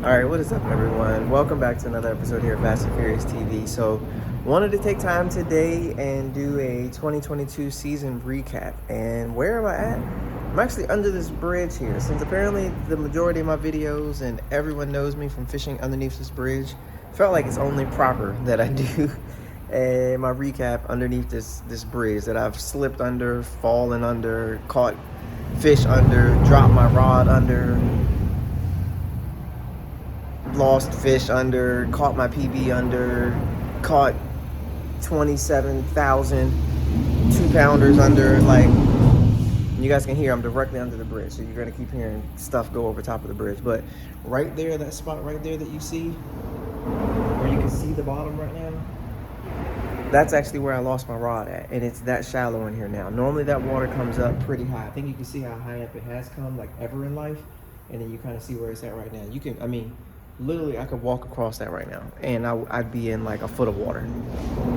All right, what is up, everyone? Welcome back to another episode here at Fast and Furious TV. So, wanted to take time today and do a 2022 season recap. And where am I at? I'm actually under this bridge here, since apparently the majority of my videos and everyone knows me from fishing underneath this bridge. Felt like it's only proper that I do my recap underneath this bridge that I've slipped under, fallen under, caught fish under, dropped my rod under, lost fish under, caught my PB under, caught 27,000 2-pounders under. Like, you guys can hear I'm directly under the bridge, so you're gonna keep hearing stuff go over top of the bridge. But right there, that spot right there that you see, where you can see the bottom right now, that's actually where I lost my rod at, and it's that shallow in here now. Normally that water comes up pretty high. I think you can see how high up it has come, like ever in life, and then you kind of see where it's at right now. You can, literally I could walk across that right now and I'd be in like a foot of water.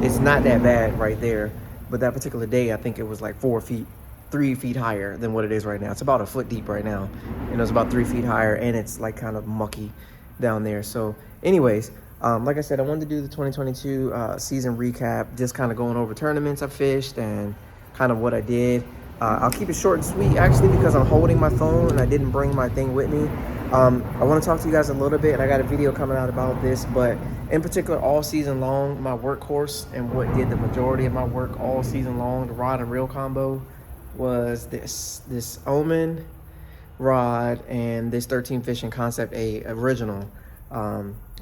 It's not that bad right there, but that particular day I think it was like 3 feet higher than what it is right now. It's about a foot deep right now, and it's about 3 feet higher, and it's like kind of mucky down there. So anyways, like I said, I wanted to do the 2022 season recap, just kind of going over tournaments I fished and kind of what I did. I'll keep it short and sweet, actually, because I'm holding my phone and I didn't bring my thing with me. I want to talk to you guys a little bit, and I got a video coming out about this, but in particular, all season long, my workhorse and what did the majority of my work all season long, the rod and reel combo, was this Omen rod and this 13 Fishing Concept A original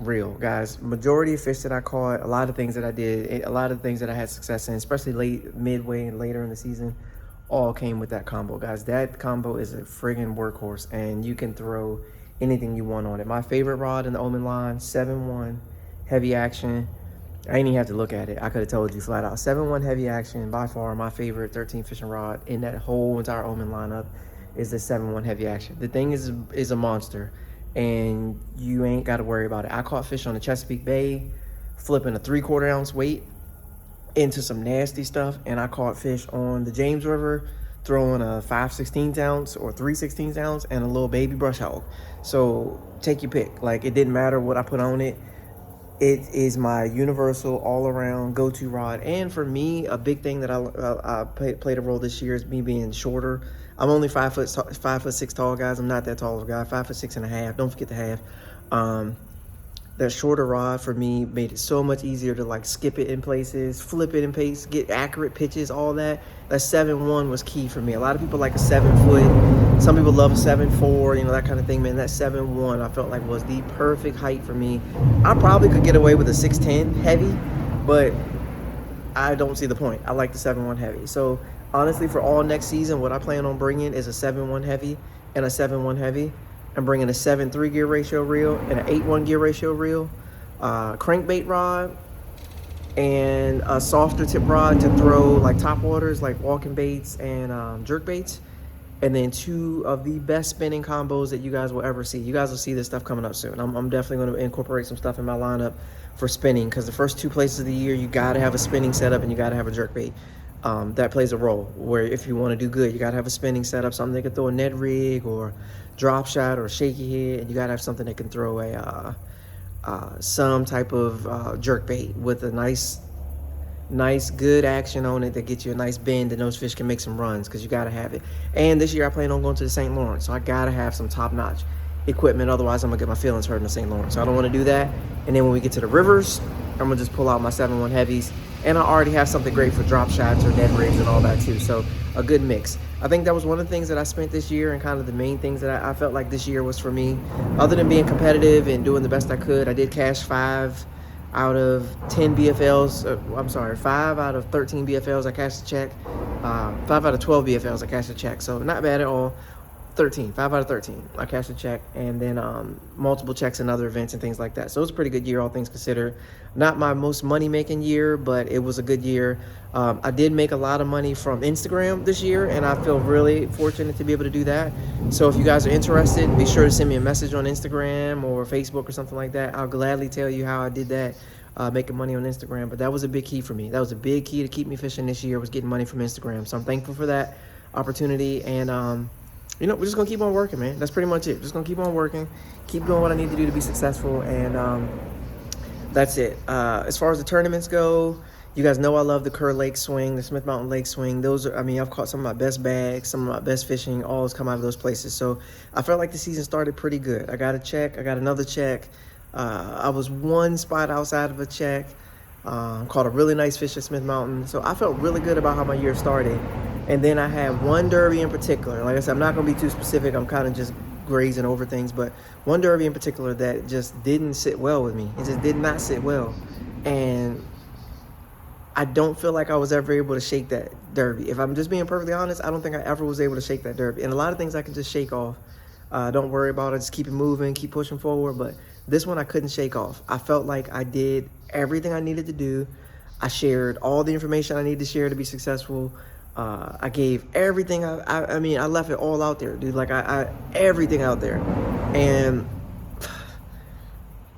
reel. Guys, majority of fish that I caught, a lot of things that I did, a lot of things that I had success in, especially midway and later in the season, all came with that combo. Guys, that combo is a friggin' workhorse, and you can throw anything you want on it. My favorite rod in the Omen line, 7-1 heavy action. I didn't even have to look at it. I could have told you flat out. 7-1 heavy action, by far my favorite 13 fishing rod in that whole entire Omen lineup is the 7-1 heavy action. The thing is a monster, and you ain't got to worry about it. I caught fish on the Chesapeake Bay, flipping a 3/4 ounce weight into some nasty stuff, and I caught fish on the James River throwing a 5/16 ounce or 3/16 ounce and a little baby brush hog. So take your pick. Like, it didn't matter what I put on it. It is my universal all-around go-to rod. And for me, a big thing that I played a role this year is me being shorter. I'm only 5'6" tall, guys. I'm not that tall of a guy. 5'6.5". Don't forget the half. That shorter rod for me made it so much easier to like skip it in places, flip it in pace, get accurate pitches, all that. That 7-1 was key for me. A lot of people like a 7 foot. Some people love a 7-4, you know, that kind of thing, man. That 7-1 I felt like was the perfect height for me. I probably could get away with a 6'10 heavy, but I don't see the point. I like the 7-1 heavy. So honestly, for all next season, what I plan on bringing is a 7-1 heavy and a 7-1 heavy. I'm bringing a 7-3 gear ratio reel and an 8-1 gear ratio reel, crankbait rod, and a softer tip rod to throw like top waters, like walking baits and jerk baits, and then 2 of the best spinning combos that you guys will ever see. You guys will see this stuff coming up soon. I'm definitely going to incorporate some stuff in my lineup for spinning, because the first 2 places of the year, you got to have a spinning setup and you got to have a jerk bait. That plays a role, where if you want to do good, you got to have a spinning setup, something that can throw a Ned rig or drop shot or shaky head, and you got to have something that can throw a some type of jerk bait with a nice good action on it that gets you a nice bend, and those fish can make some runs, because you got to have it. And this year I plan on going to the St. Lawrence, so I got to have some top-notch equipment, otherwise I'm gonna get my feelings hurt in the St. Lawrence. So I don't want to do that. And then when we get to the rivers, I'm gonna just pull out my 7-1 heavies, and I already have something great for drop shots or Ned rigs and all that too. So a good mix. I think that was one of the things that I spent this year, and kind of the main things that I felt like this year was for me. Other than being competitive and doing the best I could, I did cash 5 out of 10 BFLs. 5 out of 13 BFLs I cashed a check. 5 out of 12 BFLs I cashed a check. So not bad at all. 5 out of 13 I cashed a check, and then multiple checks in other events and things like that. So it was a pretty good year, all things considered. Not my most money making year, but it was a good year. I did make a lot of money from Instagram this year, and I feel really fortunate to be able to do that. So if you guys are interested, be sure to send me a message on Instagram or Facebook or something like that. I'll gladly tell you how I did that, making money on Instagram. But that was a big key for me. That was a big key to keep me fishing this year, was getting money from Instagram. So I'm thankful for that opportunity. And we're just gonna keep on working, man. That's pretty much it. Just gonna keep on working, keep doing what I need to do to be successful, and that's it. As far as the tournaments go, you guys know I love the Kerr Lake swing, the Smith Mountain Lake swing. Those are, I've caught some of my best bags, some of my best fishing, all has come out of those places. So I felt like the season started pretty good. I got a check, I got another check. I was one spot outside of a check. Caught a really nice fish at Smith Mountain. So I felt really good about how my year started. And then I had one derby in particular. Like I said, I'm not going to be too specific. I'm kind of just grazing over things. But one derby in particular that just didn't sit well with me. It just did not sit well. And I don't feel like I was ever able to shake that derby. If I'm just being perfectly honest, I don't think I ever was able to shake that derby. And a lot of things I can just shake off. Don't worry about it. Just keep it moving, keep pushing forward. But this one I couldn't shake off. I felt like I did everything I needed to do. I shared all the information I needed to share to be successful. I gave everything. I left it all out there, dude. Like I everything out there, and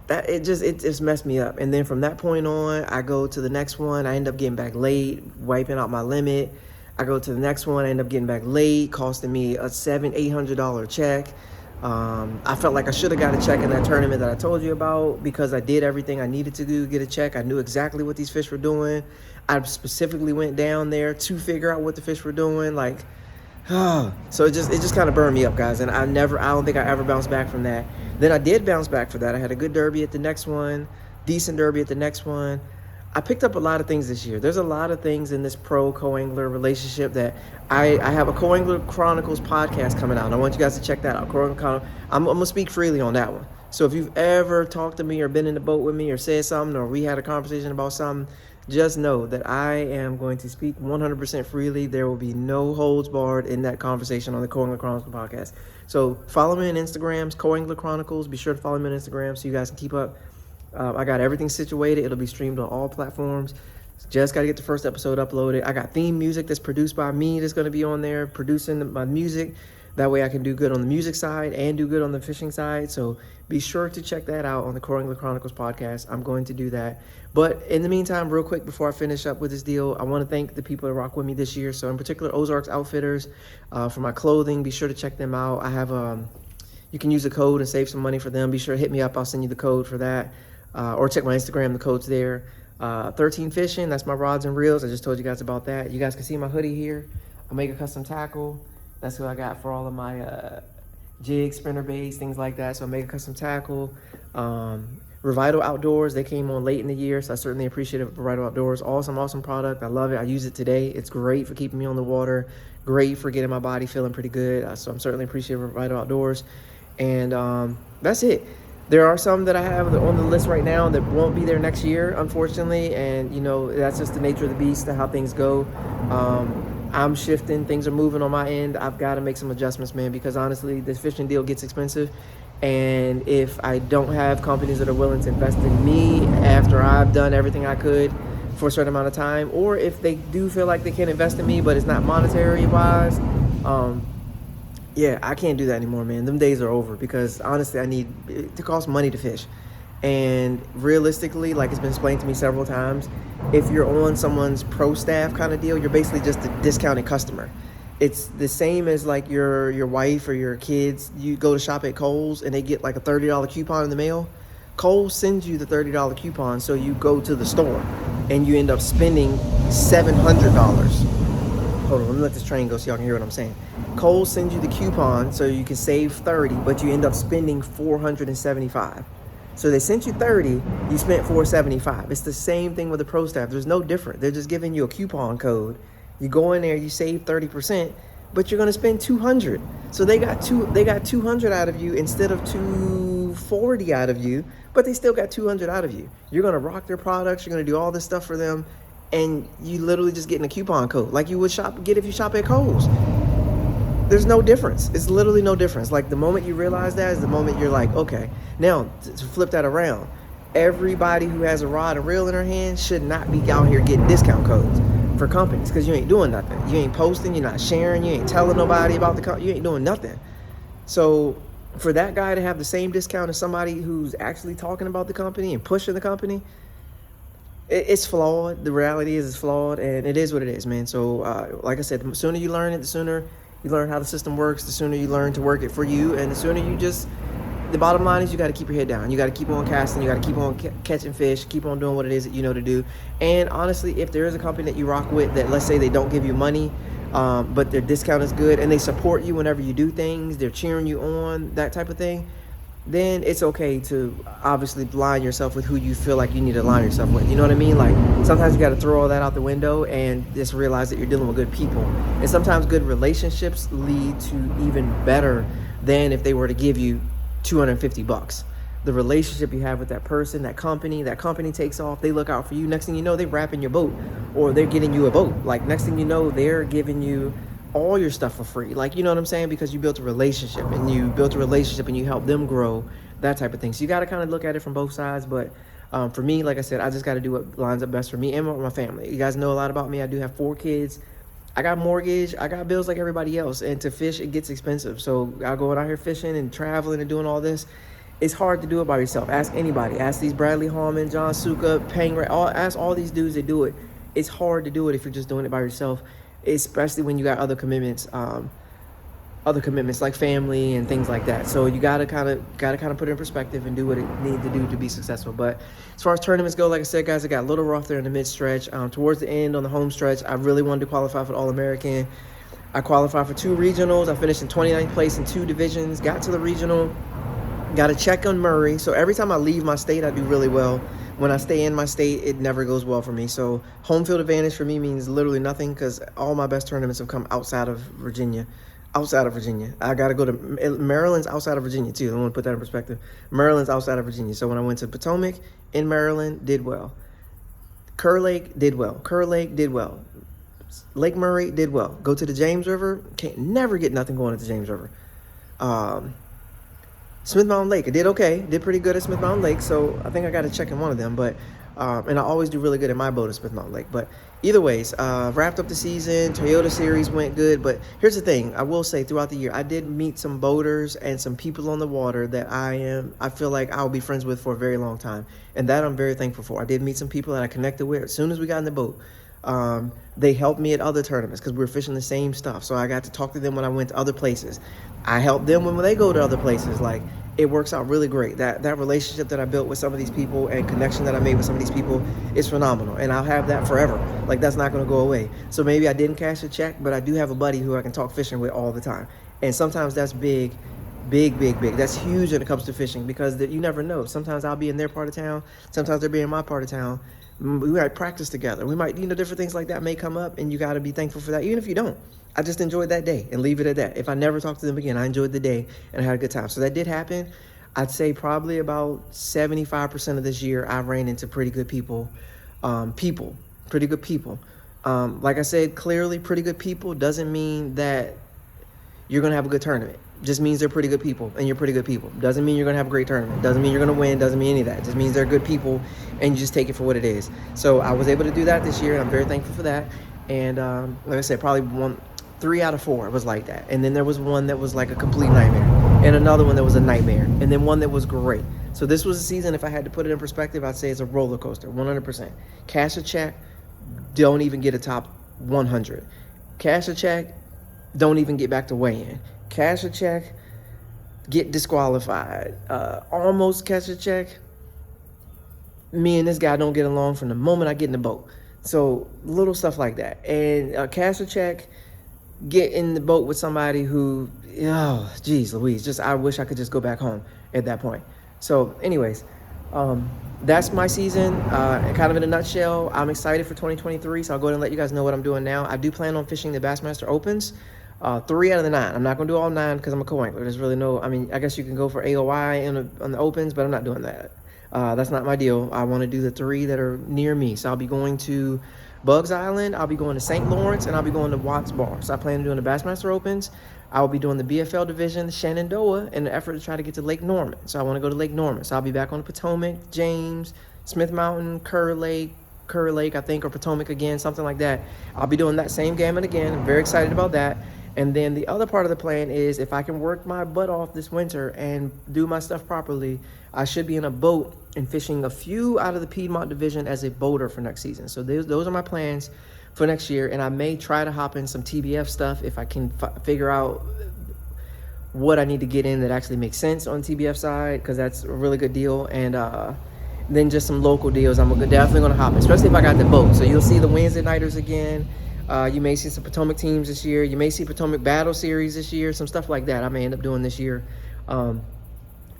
that it just messed me up. And then from that point on, I go to the next one. I end up getting back late, wiping out my limit. I go to the next one. I end up getting back late, costing me a $700-800 check. I felt like I should have got a check in that tournament that I told you about because I did everything I needed to do to get a check. I knew exactly what these fish were doing. I specifically went down there to figure out what the fish were doing. So it just kind of burned me up, guys. And I don't think I ever bounced back from that. Then I did bounce back for that. I had a good derby at the next one, decent derby at the next one. I picked up a lot of things this year. There's a lot of things in this pro co-angler relationship that I have a Co-Angler Chronicles podcast coming out. I want you guys to check that out. I'm going to speak freely on that one. So if you've ever talked to me or been in the boat with me or said something or we had a conversation about something, just know that I am going to speak 100% freely. There will be no holds barred in that conversation on the Co-Angler Chronicles podcast. So follow me on Instagrams, Co-Angler Chronicles. Be sure to follow me on Instagram so you guys can keep up. I got everything situated. It'll be streamed on all platforms. Just got to get the first episode uploaded. I got theme music that's produced by me that's going to be on there, producing my music. That way I can do good on the music side and do good on the fishing side. So be sure to check that out on the Co-Angler Chronicles podcast. I'm going to do that. But in the meantime, real quick, before I finish up with this deal, I want to thank the people that rock with me this year. So in particular, Ozarks Outfitters for my clothing. Be sure to check them out. I have you can use a code and save some money for them. Be sure to hit me up. I'll send you the code for that. Or check my Instagram, the code's there. 13 Fishing, that's my rods and reels. I just told you guys about that. You guys can see my hoodie here. I make a custom tackle. That's what I got for all of my jigs, spinner baits, things like that. So I make a custom tackle. Revital Outdoors, they came on late in the year, so I certainly appreciate it. Revital Outdoors, awesome product. I love it. I use it today. It's great for keeping me on the water. Great for getting my body feeling pretty good. So I'm certainly appreciative of Revital Outdoors. And that's it. There are some that I have on the list right now that won't be there next year, unfortunately. And, that's just the nature of the beast and how things go. I'm shifting. Things are moving on my end. I've got to make some adjustments, man, because honestly, this fishing deal gets expensive. And if I don't have companies that are willing to invest in me after I've done everything I could for a certain amount of time, or if they do feel like they can invest in me, but it's not monetary-wise, yeah, I can't do that anymore, man. Them days are over because honestly, it costs money to fish. And realistically, like it's been explained to me several times, if you're on someone's pro staff kind of deal, you're basically just a discounted customer. It's the same as like your wife or your kids. You go to shop at Kohl's and they get like a $30 coupon in the mail. Kohl's sends you the $30 coupon, so you go to the store and you end up spending $700. Hold on, let me let this train go so y'all can hear what I'm saying. Kohl's sends you the coupon so you can save 30, but you end up spending 475. So they sent you 30, you spent 475. It's the same thing with the pro staff. There's no different. They're just giving you a coupon code. You go in there, you save 30%, but you're gonna spend 200. So they got 200 out of you instead of 240 out of you, but they still got 200 out of you. You're gonna rock their products. You're gonna do all this stuff for them. And you literally just getting a coupon code like you would get if you shop at Kohl's. There's no difference. It's literally no difference. Like the moment you realize that is the moment you're like, okay. Now to flip that around, everybody who has a rod and reel in their hand should not be out here getting discount codes for companies because you ain't doing nothing. You ain't posting, you're not sharing, you ain't telling nobody about the company, you ain't doing nothing. So for that guy to have the same discount as somebody who's actually talking about the company and pushing the company, it's flawed. The reality is it's flawed, and it is what it is, man. So like I said, the sooner you learn it, the sooner you learn how the system works, the sooner you learn to work it for you, and the sooner you just, the bottom line is you got to keep your head down. You got to keep on casting. You got to keep on catching fish, keep on doing what it is that you know to do. And honestly, if there is a company that you rock with that, let's say they don't give you money, but their discount is good and they support you whenever you do things, they're cheering you on, that type of thing, then it's okay to obviously line yourself with who you feel like you need to line yourself with. You know what I mean? Like, sometimes you got to throw all that out the window and just realize that you're dealing with good people. And sometimes good relationships lead to even better than if they were to give you $250. The relationship you have with that person, that company takes off, they look out for you. Next thing you know, they're wrapping your boat, or they're getting you a boat. Like, next thing you know, they're giving you all your stuff for free. Like, you know what I'm saying? Because you built a relationship and you help them grow, that type of thing. So you got to kind of look at it from both sides. But for me, like I said, I just got to do what lines up best for me and my family. You guys know a lot about me. I do have 4 kids. I got mortgage, I got bills like everybody else, and to fish, it gets expensive. So I go out here fishing and traveling and doing all this. It's hard to do it by yourself. Ask anybody. Ask these Bradley Hallman, John Suka, Pang Ray, ask all these dudes that do it. It's hard to do it if you're just doing it by yourself, especially when you got other commitments like family and things like that. So you gotta kind of put it in perspective and do what it needs to do to be successful. But as far as tournaments go, like I said, guys, it got a little rough there in the mid stretch. Towards the end on the home stretch, I really wanted to qualify for the All-American. I qualified for 2 regionals. I finished in 29th place in 2 divisions. Got to the regional. Got a check on Murray. So every time I leave my state, I do really well. When I stay in my state, it never goes well for me. So home field advantage for me means literally nothing, because all my best tournaments have come outside of Virginia. I got to go to Maryland's outside of Virginia too. I want to put that in perspective. Maryland's outside of Virginia. So when I went to Potomac in Maryland, did well. Kerr Lake did well. Lake Murray did well. Go to the James River, can't never get nothing going at the James River. Smith Mountain Lake, I did okay. Did pretty good at Smith Mountain Lake, so I think I got a check in one of them. But and I always do really good at my boat at Smith Mountain Lake. But either ways, wrapped up the season. Toyota Series went good. But here's the thing. I will say throughout the year, I did meet some boaters and some people on the water that I feel like I'll be friends with for a very long time. And that I'm very thankful for. I did meet some people that I connected with as soon as we got in the boat. They helped me at other tournaments because we were fishing the same stuff. So I got to talk to them when I went to other places. I help them when they go to other places. Like, it works out really great. That relationship that I built with some of these people and connection that I made with some of these people is phenomenal. And I'll have that forever. Like, that's not going to go away. So maybe I didn't cash a check, but I do have a buddy who I can talk fishing with all the time. And sometimes that's big. That's huge when it comes to fishing, because you never know. Sometimes I'll be in their part of town. Sometimes they'll be in my part of town. We might practice together. We might, different things like that may come up, and you got to be thankful for that. Even if you don't, I just enjoyed that day and leave it at that. If I never talk to them again, I enjoyed the day and I had a good time. So that did happen. I'd say probably about 75% of this year, I ran into pretty good people. Pretty good people. Like I said, clearly pretty good people doesn't mean that you're going to have a good tournament. Just means they're pretty good people and you're pretty good people. Doesn't mean you're going to have a great tournament. Doesn't mean you're going to win. Doesn't mean any of that. It just means they're good people and you just take it for what it is. So I was able to do that this year and I'm very thankful for that. And like I said, probably 3 out of 4 was like that. And then there was one that was like a complete nightmare, and another one that was a nightmare, and then one that was great. So this was a season, if I had to put it in perspective, I'd say it's a roller coaster, 100%. Cash a check, don't even get a top 100. Cash a check, don't even get back to weigh-in. Cash a check, get disqualified. Almost cash a check, me and this guy don't get along from the moment I get in the boat. So little stuff like that. And cash a check, get in the boat with somebody who, oh, geez Louise, just I wish I could just go back home at that point. So anyways, that's my season, kind of in a nutshell. I'm excited for 2023, so I'll go ahead and let you guys know what I'm doing now. I do plan on fishing the Bassmaster Opens, 3 out of the 9. I'm not going to do all 9 because I'm a co-angler. There's really no, I mean, I guess you can go for AOI on the Opens, but I'm not doing that. That's not my deal. I want to do the 3 that are near me. So I'll be going to Bugs Island, I'll be going to St. Lawrence, and I'll be going to Watts Bar. So I plan on doing the Bassmaster Opens. I will be doing the BFL division, the Shenandoah, in the effort to try to get to Lake Norman. So I want to go to Lake Norman. So I'll be back on the Potomac, James, Smith Mountain, Kerr Lake, I think, or Potomac again, something like that. I'll be doing that same gamut again. I'm very excited about that. And then the other part of the plan is if I can work my butt off this winter and do my stuff properly, I should be in a boat and fishing a few out of the Piedmont division as a boater for next season. So those are my plans for next year. And I may try to hop in some TBF stuff if I can figure out what I need to get in that actually makes sense on TBF side, because that's a really good deal. And then just some local deals I'm definitely going to hop in, especially if I got the boat. So you'll see the Wednesday nighters again. You may see some Potomac teams this year. You may see Potomac Battle Series this year, some stuff like that I may end up doing this year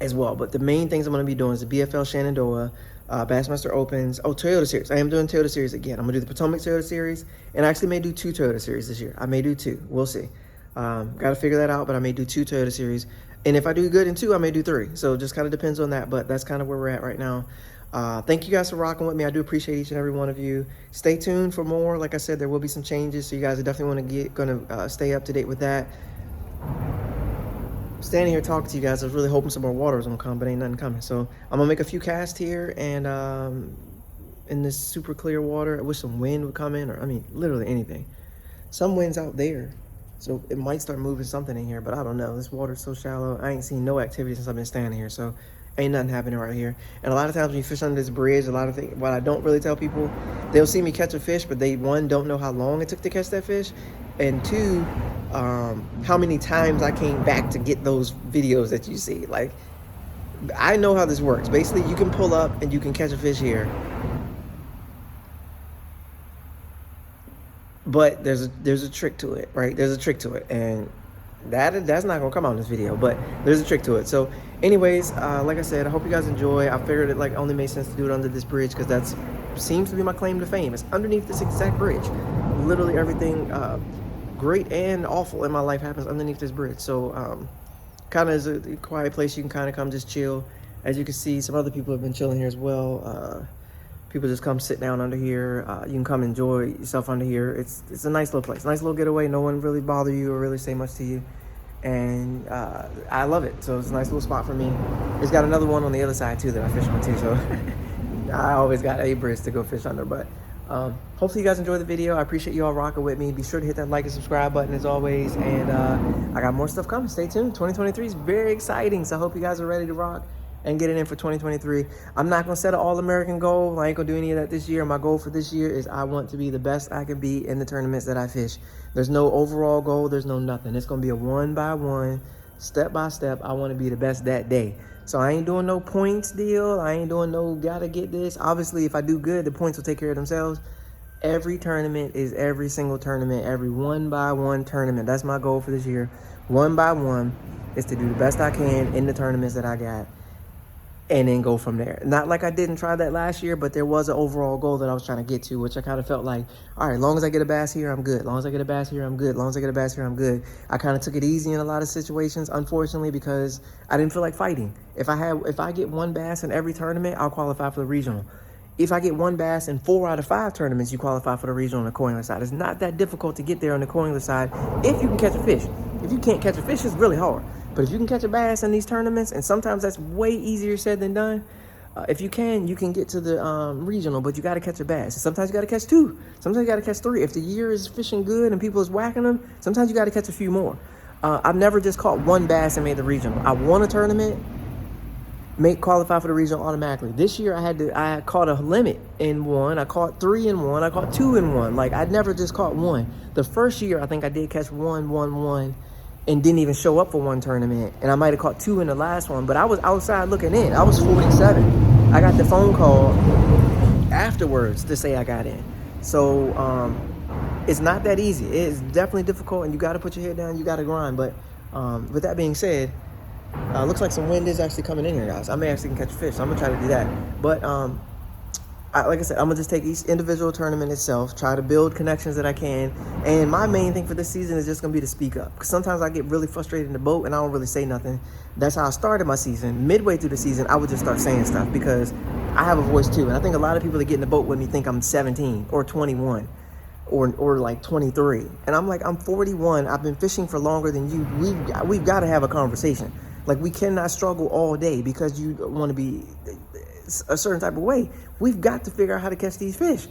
as well. But the main things I'm going to be doing is the BFL Shenandoah, Bassmaster Opens. Oh, Toyota Series. I am doing Toyota Series again. I'm going to do the Potomac Toyota Series, and I actually may do 2 Toyota Series this year. I may do 2. We'll see. Got to figure that out, but I may do 2 Toyota Series. And if I do good in 2, I may do 3. So it just kind of depends on that, but that's kind of where we're at right now. Thank you guys for rocking with me. I do appreciate each and every one of you. Stay tuned for more. Like I said, there will be some changes, so you guys are definitely going to stay up to date with that. Standing here talking to you guys, I was really hoping some more water was going to come, but ain't nothing coming. So I'm going to make a few casts here, and in this super clear water, I wish some wind would come in, or I mean, literally anything. Some wind's out there, so it might start moving something in here, but I don't know. This water's so shallow. I ain't seen no activity since I've been standing here, so ain't nothing happening right here. And a lot of times when you fish under this bridge, a lot of things, what I don't really tell people, they'll see me catch a fish, but they, 1, don't know how long it took to catch that fish, and 2, how many times I came back to get those videos that you see. Like, I know how this works. Basically, you can pull up and you can catch a fish here, but there's a trick to it, right? There's a trick to it, and that's not gonna come out in this video, but there's a trick to it. So anyways, like I said, I hope you guys enjoy. I figured it like only made sense to do it under this bridge, because that seems to be my claim to fame. It's underneath this exact bridge. Literally everything great and awful in my life happens underneath this bridge. So kind of is a quiet place you can kind of come just chill. As you can see, some other people have been chilling here as well. People just come sit down under here. You can come enjoy yourself under here. It's a nice little place, nice little getaway. No one really bother you or really say much to you, and I love it. So it's a nice little spot for me. It's got another one on the other side too that I fish on too. So I always got a bridge to go fish under. But hopefully you guys enjoy the video. I appreciate you all rocking with me. Be sure to hit that like and subscribe button as always. And I got more stuff coming. Stay tuned. 2023 is very exciting. So I hope you guys are ready to rock and get it in for 2023. I'm not going to set an all-American goal. I ain't going to do any of that this year. My goal for this year is I want to be the best I can be in the tournaments that I fish. There's no overall goal. There's no nothing. It's going to be a one-by-one, step-by-step. I want to be the best that day. So I ain't doing no points deal. I ain't doing no gotta get this. Obviously, if I do good, the points will take care of themselves. Every tournament is every single tournament, every one-by-one tournament. That's my goal for this year. One-by-one is to do the best I can in the tournaments that I got, and then go from there. Not like I didn't try that last year, but there was an overall goal that I was trying to get to, which I kind of felt like, all right, as long as I get a bass here, I'm good. As long as I get a bass here, I'm good. As long as I get a bass here, I'm good. I kind of took it easy in a lot of situations, unfortunately, because I didn't feel like fighting. If I get 1 bass in every tournament, I'll qualify for the regional. If I get 1 bass in 4 out of 5 tournaments, you qualify for the regional on the Coiler side. It's not that difficult to get there on the Coiler side if you can catch a fish. If you can't catch a fish, it's really hard. But if you can catch a bass in these tournaments, and sometimes that's way easier said than done, if you can get to the regional, but you got to catch a bass. Sometimes you got to catch 2. Sometimes you got to catch 3. If the year is fishing good and people is whacking them, sometimes you got to catch a few more. I've never just caught 1 bass and made the regional. I won a tournament, qualify for the regional automatically. This year I caught a limit in 1. I caught 3 in 1. I caught 2 in 1. Like, I'd never just caught 1. The first year I think I did catch 1, and didn't even show up for 1 tournament, and I might have caught 2 in the last one, but I was outside looking in. I was 47. I got the phone call afterwards to say I got in. So it's not that easy. It's definitely difficult, and you got to put your head down. You got to grind. But with that being said, looks like some wind is actually coming in here, guys. I may actually catch a fish, so I'm gonna try to do that. But like I said, I'm gonna just take each individual tournament itself, try to build connections that I can. And my main thing for this season is just gonna be to speak up, because sometimes I get really frustrated in the boat and I don't really say nothing. That's how I started my season. Midway through the season, I would just start saying stuff, because I have a voice too. And I think a lot of people that get in the boat with me think I'm 17 or 21 or like 23. And I'm like, I'm 41. I've been fishing for longer than you. We've got to have a conversation. Like, we cannot struggle all day because you want to be a certain type of way. We've got to figure out how to catch these fish.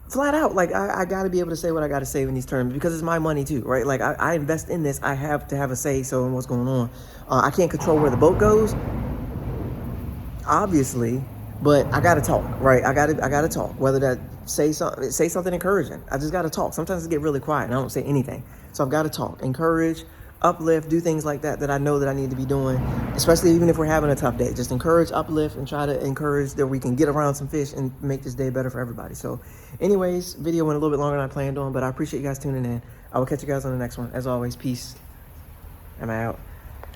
Flat out, like, I got to be able to say what I got to say in these tournaments, because it's my money too, right? Like, I invest in this. I have to have a say-so in what's going on. I can't control where the boat goes, obviously, but I got to talk, right? I got to talk, whether that say something encouraging. I just got to talk. Sometimes I get really quiet and I don't say anything. So I've got to talk, encourage, uplift, do things like that I know that I need to be doing, especially even if we're having a tough day. Just encourage, uplift, and try to encourage that we can get around some fish and make this day better for everybody. So anyways, video went a little bit longer than I planned on, but I appreciate you guys tuning in. I will catch you guys on the next one. As always, peace. I'm out.